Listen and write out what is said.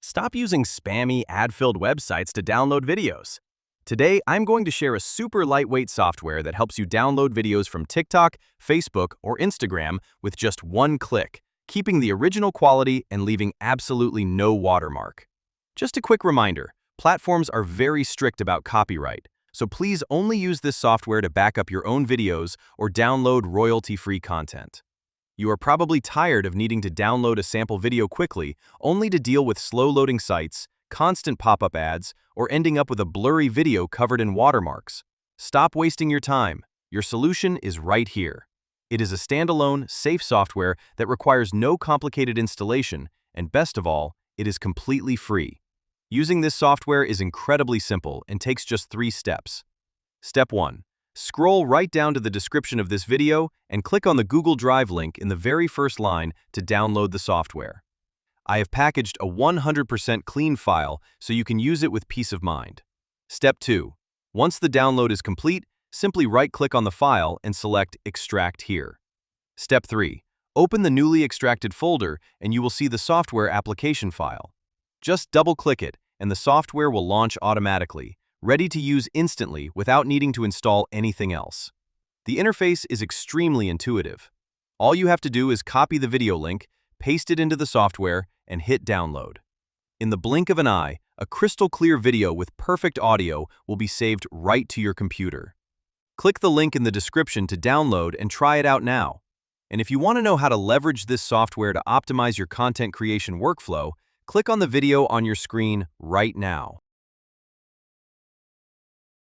Stop using spammy, ad-filled websites to download videos. Today, I'm going to share a super lightweight software that helps you download videos from TikTok, Facebook, or Instagram with just one click, keeping the original quality and leaving absolutely no watermark. Just a quick reminder, platforms are very strict about copyright, so please only use this software to back up your own videos or download royalty-free content. You are probably tired of needing to download a sample video quickly, only to deal with slow-loading sites, constant pop-up ads, or ending up with a blurry video covered in watermarks. Stop wasting your time. Your solution is right here. It is a standalone, safe software that requires no complicated installation, and best of all, it is completely free. Using this software is incredibly simple and takes just 3 steps. Step 1. Scroll right down to the description of this video and click on the Google Drive link in the very first line to download the software. I have packaged a 100% clean file so you can use it with peace of mind. Step 2. Once the download is complete, simply right-click on the file and select Extract here. Step 3. Open the newly extracted folder and you will see the software application file. Just double-click it and the software will launch automatically, ready to use instantly without needing to install anything else. The interface is extremely intuitive. All you have to do is copy the video link, paste it into the software, and hit download. In the blink of an eye, a crystal clear video with perfect audio will be saved right to your computer. Click the link in the description to download and try it out now. And if you want to know how to leverage this software to optimize your content creation workflow, click on the video on your screen right now.